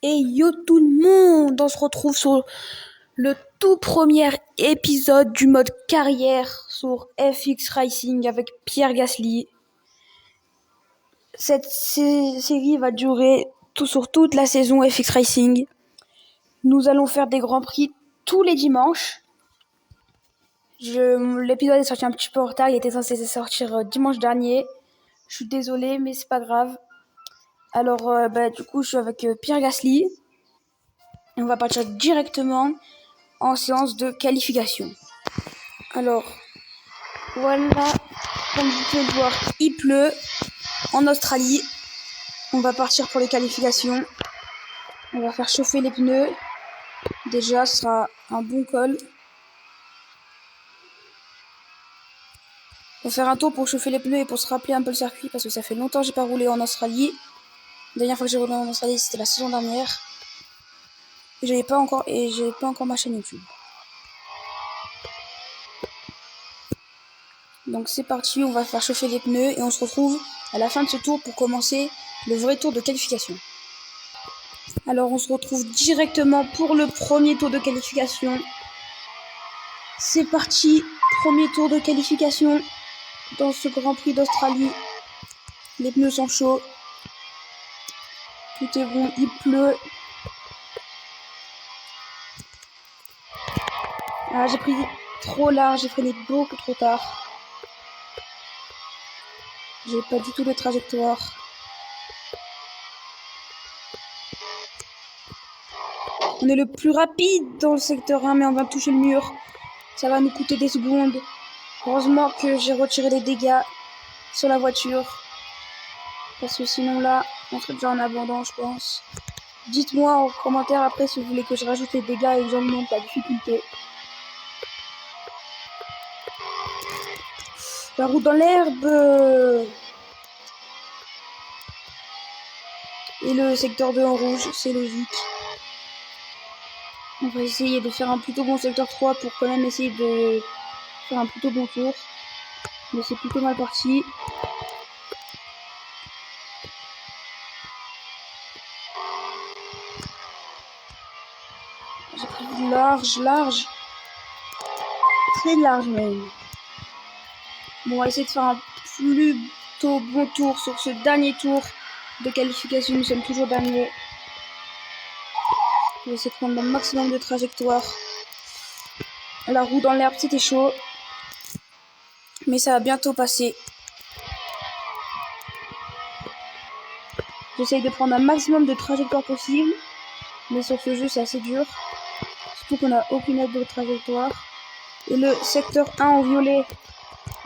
Et yo tout le monde, on se retrouve sur le tout premier épisode du mode carrière sur FX Racing avec Pierre Gasly. Cette série va durer sur toute la saison FX Racing. Nous allons faire des grands prix tous les dimanches. L'épisode est sorti un petit peu en retard, il était censé sortir dimanche dernier. Je suis désolée, mais c'est pas grave. Alors, du coup, je suis avec Pierre Gasly. Et on va partir directement en séance de qualification. Alors, voilà, comme vous pouvez le voir, il pleut en Australie. On va partir pour les qualifications. On va faire chauffer les pneus. Déjà, ce sera un bon col. On va faire un tour pour chauffer les pneus et pour se rappeler un peu le circuit parce que ça fait longtemps que j'ai pas roulé en Australie. La dernière fois que j'ai roulé en Australie, c'était la saison dernière. Et j'avais pas encore ma chaîne YouTube. Donc c'est parti, on va faire chauffer les pneus et on se retrouve à la fin de ce tour pour commencer le vrai tour de qualification. Alors on se retrouve directement pour le premier tour de qualification. C'est parti, premier tour de qualification dans ce Grand Prix d'Australie. Les pneus sont chauds. Tout est bon, il pleut. Ah, j'ai pris trop large, j'ai freiné beaucoup trop tard. J'ai pas du tout de trajectoire. On est le plus rapide dans le secteur 1, mais on va toucher le mur. Ça va nous coûter des secondes. Heureusement que j'ai retiré les dégâts sur la voiture. Parce que sinon là, on serait déjà en abandon, je pense. Dites-moi en commentaire après si vous voulez que je rajoute les dégâts et que j'augmente la difficulté. La roue dans l'herbe. Et le secteur 2 en rouge, c'est logique. On va essayer de faire un plutôt bon secteur 3 pour quand même essayer de faire un plutôt bon tour. Mais c'est plutôt mal parti. J'ai pris large. Très large même. Bon, on va essayer de faire un plutôt bon tour sur ce dernier tour de qualification. Nous sommes toujours derniers. On va essayer de prendre le maximum de trajectoire. La roue dans l'herbe, c'était chaud. Mais ça va bientôt passer. J'essaye de prendre un maximum de trajectoire possible. Mais sur ce jeu, c'est assez dur. Surtout qu'on n'a aucune aide de trajectoire. Et le secteur 1 en violet,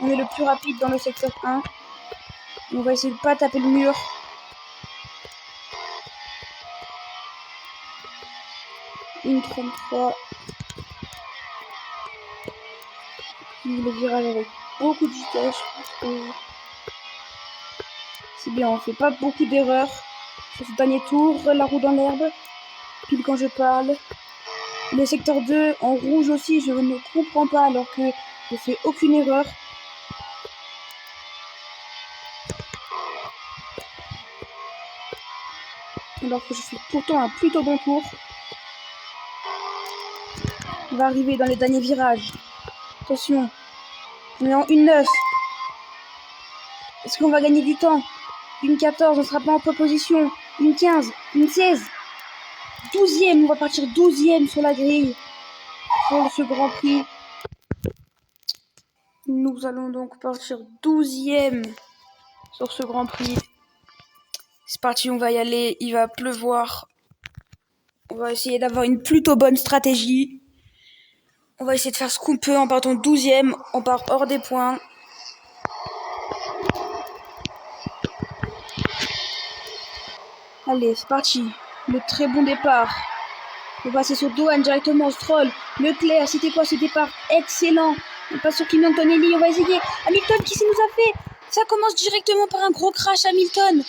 on est le plus rapide dans le secteur 1. On va essayer de pas taper le mur. Une 33. Puis le virage avec beaucoup de vitesse. C'est bien, on fait pas beaucoup d'erreurs. Sur ce dernier tour, la roue dans l'herbe. Pile quand je parle. Le secteur 2 en rouge aussi, je ne comprends pas alors que je fais aucune erreur. Alors que je fais pourtant un plutôt bon tour. On va arriver dans les derniers virages. Attention. On est en 1,9. Est-ce qu'on va gagner du temps? 1,14, on sera pas en proposition. 1,15, 1,16. 12e, on va partir 12e sur la grille pour ce Grand Prix. Nous allons donc partir 12e sur ce Grand Prix. C'est parti, on va y aller, il va pleuvoir. On va essayer d'avoir une plutôt bonne stratégie. On va essayer de faire ce qu'on peut en partant 12e. On part hors des points. Allez, c'est parti. Le très bon départ. On va passer sur Dohan directement, Stroll, Leclerc, c'était quoi ce départ? Excellent. On passe sur Kimi Antonelli, on va essayer. Hamilton, qui s'est nous a fait? Ça commence directement par un gros crash, Hamilton.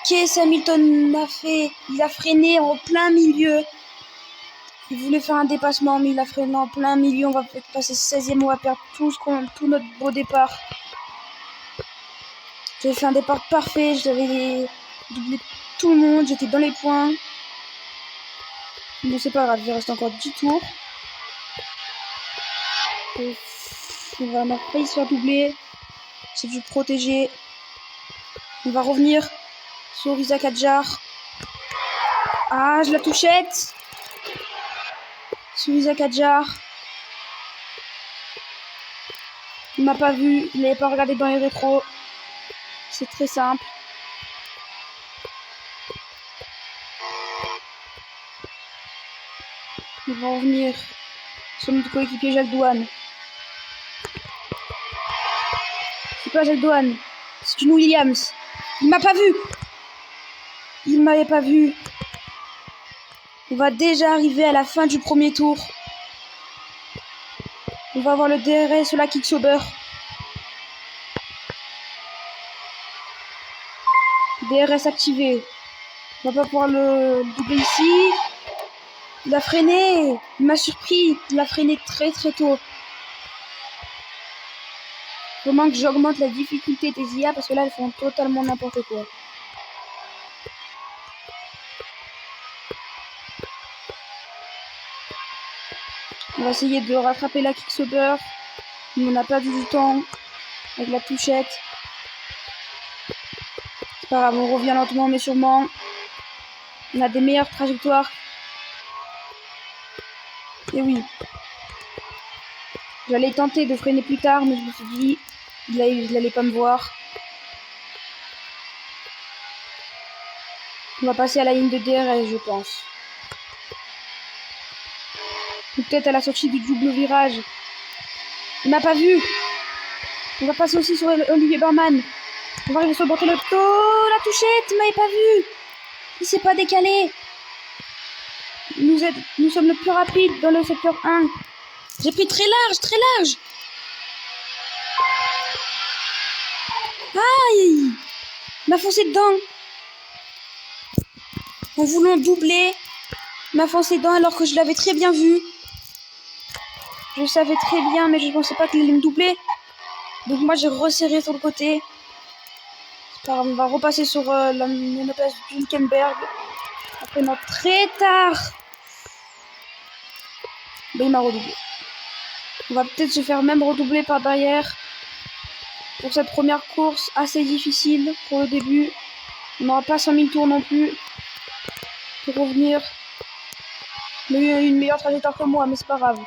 Qu'est-ce qu'Hamilton a fait? Il a freiné en plein milieu. Il voulait faire un dépassement, mais il a freiné en plein milieu. On va passer 16e, on va perdre tout notre beau départ. J'avais fait un départ parfait, j'avais doublé tout le monde, j'étais dans les points. Bon, c'est pas grave, il reste encore 10 tours. On va avoir failli se faire doubler. C'est dû protéger. On va revenir sur Isaac Adjar. Ah, je la touchette. Sur Isaac Adjar. Il m'a pas vu, il n'avait pas regardé dans les rétros. C'est très simple. On va revenir sur notre coéquipier Jacques Douane. C'est pas Jacques Douane, c'est une Williams. Il m'a pas vu. Il m'avait pas vu. On va déjà arriver à la fin du premier tour. On va avoir le DRS sur la Kicksober. DRS activé. On va pas pouvoir le doubler ici. Il a freiné. Il m'a surpris. Il a freiné très très tôt. Comment que j'augmente la difficulté des IA parce que là elles font totalement n'importe quoi. On va essayer de rattraper la Kicksober. Mais on n'a pas du temps avec la touchette. C'est pas grave, on revient lentement mais sûrement. On a des meilleures trajectoires. Et oui. J'allais tenter de freiner plus tard, mais je me suis dit, il n'allait pas me voir. On va passer à la ligne de DRS, je pense. Ou peut-être à la sortie du double virage. Il m'a pas vu. On va passer aussi sur Olivier Barman. On va arriver sur le bord de l'auto. La touchette, il m'avait pas vu. Il s'est pas décalé. Nous sommes le plus rapide dans le secteur 1. J'ai pris très large, très large. Aïe! Il m'a foncé dedans. En voulant doubler, il m'a foncé dedans alors que je l'avais très bien vu. Je savais très bien, mais je ne pensais pas qu'il allait me doubler. Donc moi, j'ai resserré sur le côté. On va repasser sur la monoplace de Hülkenberg. Après, non, très tard. Ben, il m'a redoublé. On va peut-être se faire même redoubler par derrière. Pour cette première course assez difficile pour le début. On n'aura pas 100 000 tours non plus. Pour revenir. Il a eu une meilleure trajectoire que moi, mais c'est pas grave.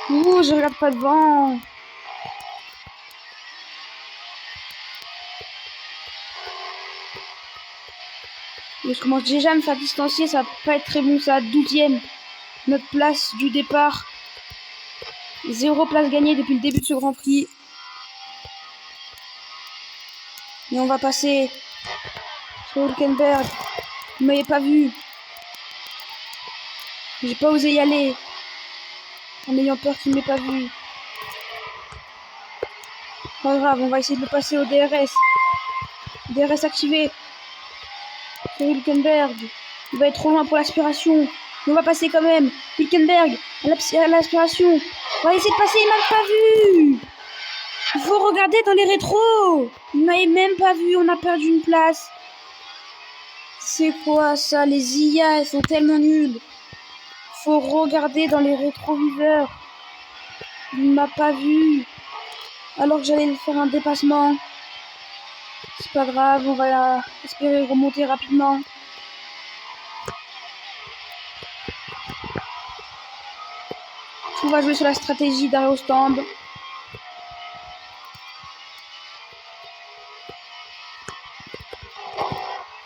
Ouh, je regarde pas devant. Et je commence déjà à me faire distancier, ça va pas être très bon, ça à 12e. Notre place du départ. 0 place gagnée depuis le début de ce Grand Prix. Et on va passer sur Hülkenberg. Vous m'avez pas vu. J'ai pas osé y aller. En ayant peur qu'il m'ait pas vu. Pas grave, on va essayer de le passer au DRS. DRS activé. Sur Hülkenberg. Il va être trop loin pour l'aspiration. Mais on va passer quand même. Hülkenberg à l'aspiration. On va essayer de passer, il m'a pas vu. Il faut regarder dans les rétros. Il m'avait même pas vu, on a perdu une place. C'est quoi ça? Les IA, elles sont tellement nulles. Faut regarder dans les rétroviseurs. Il m'a pas vu. Alors que j'allais faire un dépassement. C'est pas grave, on va espérer remonter rapidement. On va jouer sur la stratégie d'aérostand.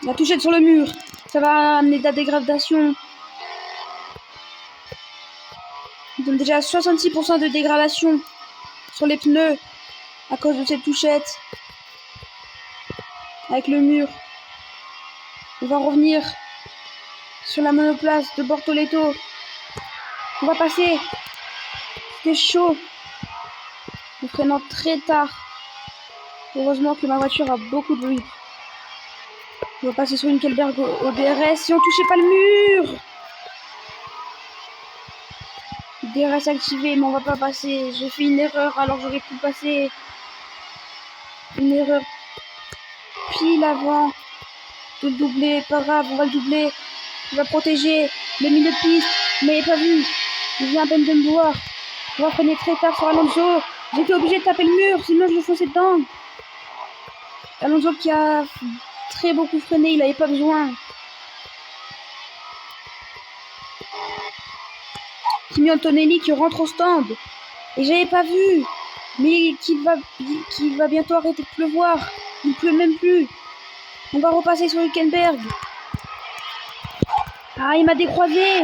La touchette sur le mur. Ça va amener de la dégradation. Nous sommes déjà à 66% de dégradation sur les pneus à cause de cette touchette. Avec le mur. On va revenir sur la monoplace de Bortoleto. On va passer. C'était chaud. En freinant très tard. Heureusement que ma voiture a beaucoup de bruit. On va passer sur une Hülkenberg au DRS. Si on touchait pas le mur. DRS activé, mais on va pas passer. J'ai fait une erreur alors j'aurais pu passer. Une erreur pile avant de le doubler. Pas grave, on va le doubler. On va protéger le milieu de piste. Mais pas vu. Il vient à peine de me voir. On va freiner très tard sur Alonso. J'étais obligé de taper le mur, sinon je le fonçais dedans. Alonso qui a très beaucoup freiné, il n'avait pas besoin. Kimi Antonelli qui rentre au stand. Et j'avais pas vu. Mais qui va bientôt arrêter de pleuvoir. Il pleut même plus. On va repasser sur Hülkenberg. Ah, il m'a décroisé.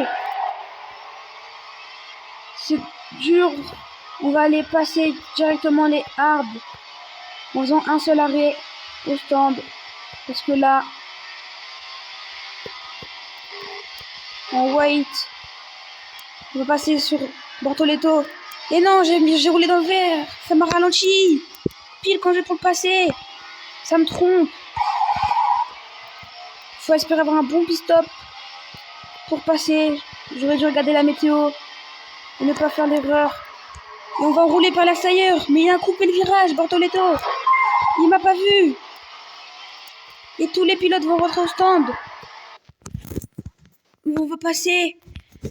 C'est dur. On va aller passer directement les hards en faisant un seul arrêt au stand. Parce que là, en white, on va passer sur Bortoleto. Et non, j'ai roulé dans le vert. Ça m'a ralenti. Pile quand je vais pour le passer. Ça me trompe. Faut espérer avoir un bon pit stop pour passer. J'aurais dû regarder la météo et ne pas faire l'erreur. Et on va rouler par l'extérieur. Mais il a coupé le virage, Bortoleto. Il m'a pas vu. Et tous les pilotes vont rentrer au stand. On va passer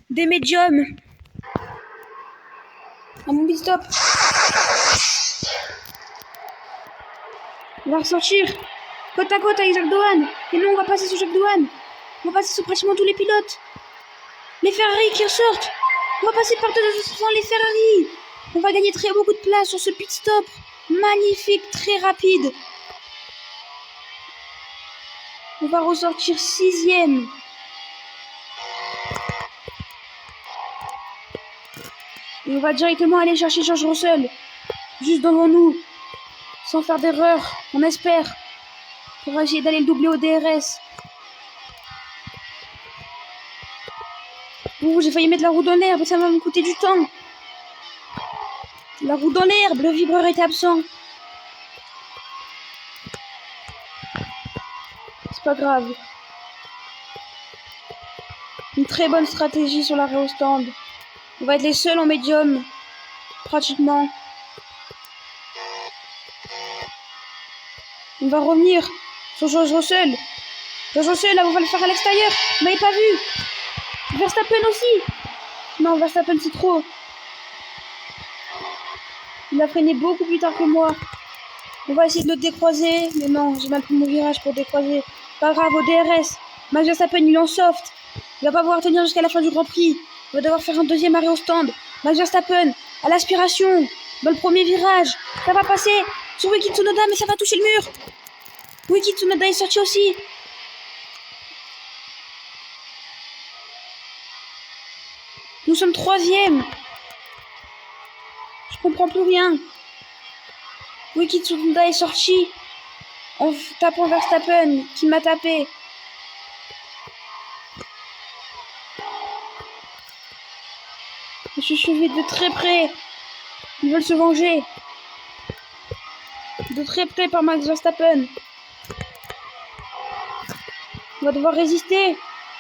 des médiums à mon pit stop. On va ressortir côte à côte avec Jacques Doohan. Et non, on va passer sur Jacques Doohan. On va passer sur pratiquement tous les pilotes. Les Ferrari qui ressortent. On va passer par devant les Ferrari. On va gagner très beaucoup de place sur ce pit stop. Magnifique, très rapide. On va ressortir 6e. Et on va directement aller chercher George Russell. Juste devant nous. Sans faire d'erreur, on espère. Pour essayer d'aller le doubler au DRS. Ouh, j'ai failli mettre la roue dans l'herbe, ça va me coûter du temps. La roue dans l'herbe, le vibreur était absent. C'est pas grave. Une très bonne stratégie sur l'arrêt au stand. On va être les seuls en médium, pratiquement. On va revenir sur George Russell. George Russell, là, on va le faire à l'extérieur. Vous m'avez pas vu. Verstappen aussi. Non, Verstappen, c'est trop. Il a freiné beaucoup plus tard que moi. On va essayer de le décroiser. Mais non, j'ai mal pris mon virage pour décroiser. Pas grave, au DRS. Max Verstappen, il est en soft. Il va pas pouvoir tenir jusqu'à la fin du Grand Prix. Il va devoir faire un deuxième arrêt au stand. Max Verstappen, à l'aspiration. Dans le premier virage. Ça va passer sur Yuki Tsunoda, mais ça va toucher le mur. Yuki Tsunoda est sorti aussi. Nous sommes 3e. Je comprends plus rien. Yuki Tsunoda est sorti en tapant Verstappen qui m'a tapé. Je suis suivi de très près. Ils veulent se venger. De très près par Max Verstappen. On va devoir résister.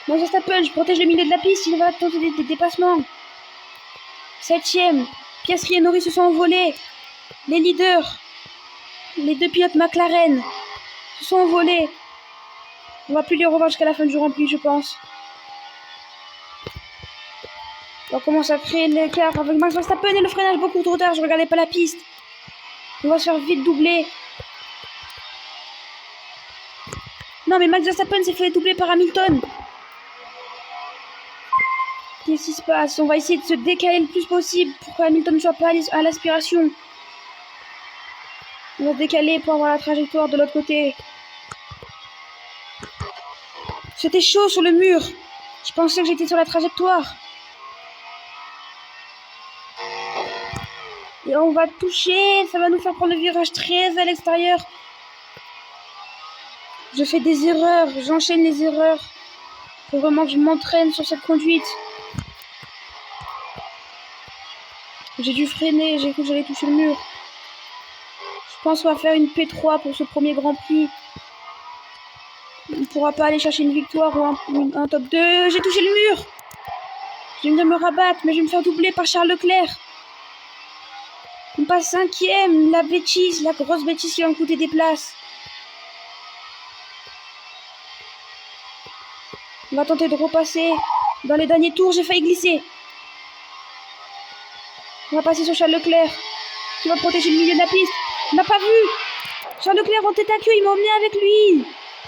Max Verstappen, je protège le milieu de la piste. Il va tenter des dépassements. 7e. Piastri et Norris se sont envolés. Les leaders. Les deux pilotes McLaren se sont envolés. On va plus les revoir jusqu'à la fin du Grand Prix, je pense. On commence à créer l'écart avec Max Verstappen et le freinage beaucoup trop tard. Je regardais pas la piste. On va se faire vite doubler. Non, mais Max Verstappen s'est fait doubler par Hamilton. Qu'est-ce qui se passe? On va essayer de se décaler le plus possible pour que Hamilton ne soit pas à l'aspiration. On va se décaler pour avoir la trajectoire de l'autre côté. C'était chaud sur le mur. Je pensais que j'étais sur la trajectoire. Et on va toucher. Ça va nous faire prendre le virage très à l'extérieur. Je fais des erreurs. J'enchaîne les erreurs. Il faut vraiment que je m'entraîne sur cette conduite. J'ai dû freiner. J'ai cru que j'allais toucher le mur. Je pense qu'on va faire une P3 pour ce premier Grand Prix. On ne pourra pas aller chercher une victoire ou un top 2. J'ai touché le mur. Je vais venir me rabattre, mais je vais me faire doubler par Charles Leclerc. On passe 5e. La bêtise, la grosse bêtise qui va me coûter des places. On va tenter de repasser. Dans les derniers tours, j'ai failli glisser. On va passer sur Charles Leclerc, qui va protéger le milieu de la piste. On n'a pas vu. Charles Leclerc en tête à queue, il m'a emmené avec lui.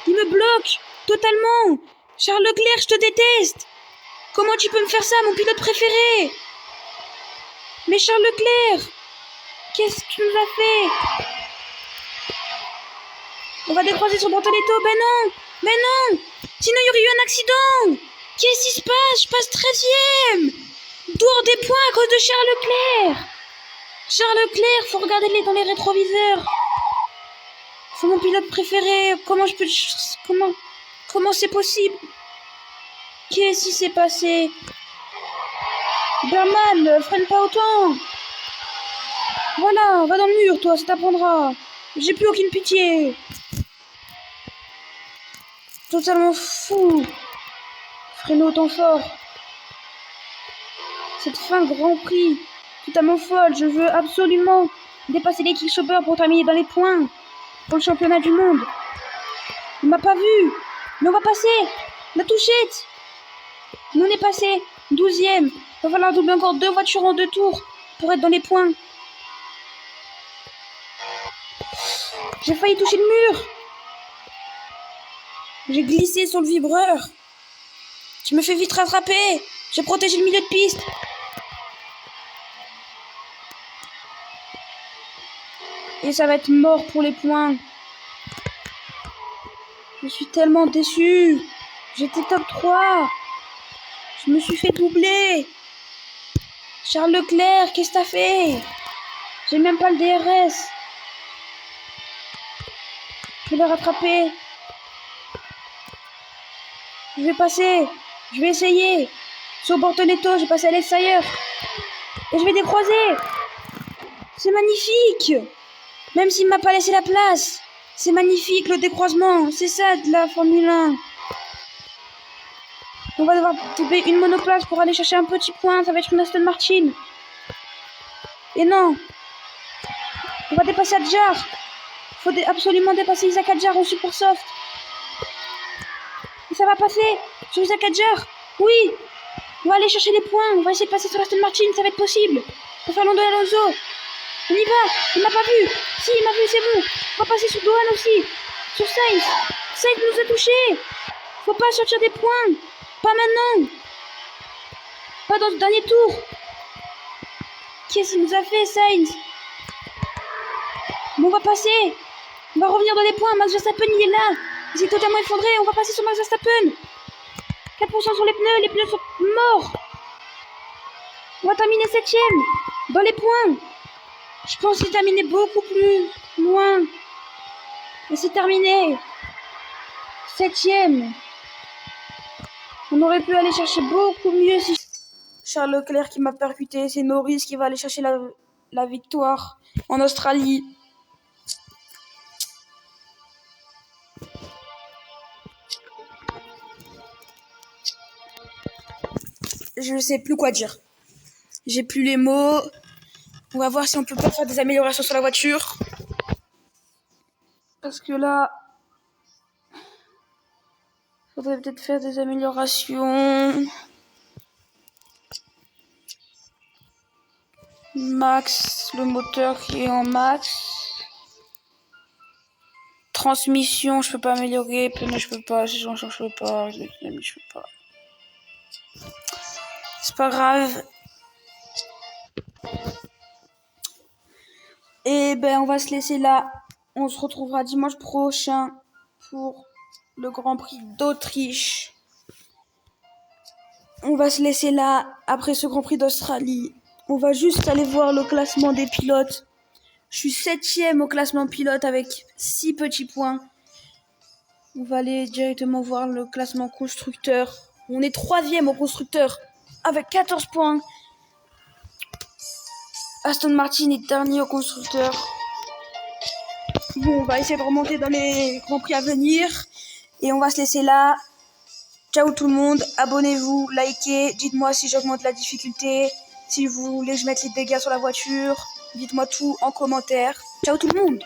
Il me bloque totalement. Charles Leclerc, je te déteste. Comment tu peux me faire ça, mon pilote préféré? Mais Charles Leclerc, qu'est-ce que tu nous as fait? On va décroiser sur Bortoletto. Ben non, ben non. Sinon, il y aurait eu un accident. Qu'est-ce qui se passe? Je passe 13e. D'où des points à cause de Charles Leclerc. Charles Leclerc, faut regarder dans les rétroviseurs. C'est mon pilote préféré. Comment je peux... Comment c'est possible? Qu'est-ce qui s'est passé? Berman, freine pas autant. Voilà, va dans le mur, toi, ça t'apprendra. J'ai plus aucune pitié. Totalement fou. Freiner autant fort. Cette fin de Grand Prix, totalement folle. Je veux absolument dépasser l'équipe Sauber pour terminer dans les points pour le championnat du monde. Il m'a pas vu, mais on va passer. La touchette. Nous on est passé 12e. Il va falloir doubler encore 2 voitures en 2 tours pour être dans les points. J'ai failli toucher le mur. J'ai glissé sur le vibreur. Je me fais vite rattraper. J'ai protégé le milieu de piste. Et ça va être mort pour les points. Je suis tellement déçu. J'étais top 3. Je me suis fait doubler. Charles Leclerc, qu'est-ce que t'as fait? J'ai même pas le DRS. Je vais le rattraper. Je vais passer. Je vais essayer. Sur Bortoletto, je vais passer à l'extérieur. Et je vais décroiser. C'est magnifique. Même s'il m'a pas laissé la place. C'est magnifique le décroisement. C'est ça de la Formule 1. On va devoir taper une monoplace pour aller chercher un petit point. Ça va être une Aston Martin. Et non. On va dépasser Adjar. Il faut absolument dépasser Isaac Adjar au Super Soft. Et ça va passer sur Isaac Adjar. Oui. On va aller chercher les points. On va essayer de passer sur Aston Martin. Ça va être possible. Pour Fernando Alonso. On y va. Il m'a pas vu. Si, il m'a vu, c'est bon. On va passer sur Dohan aussi. Sur Sainz. Sainz nous a touchés. Faut pas sortir des points. Pas maintenant. Pas dans ce dernier tour. Qu'est-ce qu'il nous a fait, Sainz? Bon, on va passer. On va revenir dans les points. Max Verstappen, il est là. Il s'est totalement effondré. On va passer sur Max Verstappen. 4% sur les pneus sont morts. On va terminer 7e. Dans les points. Je pense qu'il terminait beaucoup plus loin. Et c'est terminé. 7e. On aurait pu aller chercher beaucoup mieux si... Charles Leclerc qui m'a percuté. C'est Norris qui va aller chercher la victoire en Australie. Je ne sais plus quoi dire. J'ai plus les mots. On va voir si on peut pas faire des améliorations sur la voiture. Parce que là... faudrait peut-être faire des améliorations. Max, le moteur qui est en max. Transmission, je peux pas améliorer. Pneu, je peux pas. Je peux pas. Je peux pas. C'est pas grave. Et ben on va se laisser là. On se retrouvera dimanche prochain pour le Grand Prix d'Autriche. On va se laisser là après ce Grand Prix d'Australie. On va juste aller voir le classement des pilotes. Je suis 7e au classement pilote avec 6 petits points. On va aller directement voir le classement constructeur. On est 3e au constructeur avec 14 points. Aston Martin est dernier au constructeur. Bon, on va essayer de remonter dans les Grands Prix à venir. Et on va se laisser là. Ciao tout le monde. Abonnez-vous, likez. Dites-moi si j'augmente la difficulté. Si vous voulez que je mette les dégâts sur la voiture. Dites-moi tout en commentaire. Ciao tout le monde.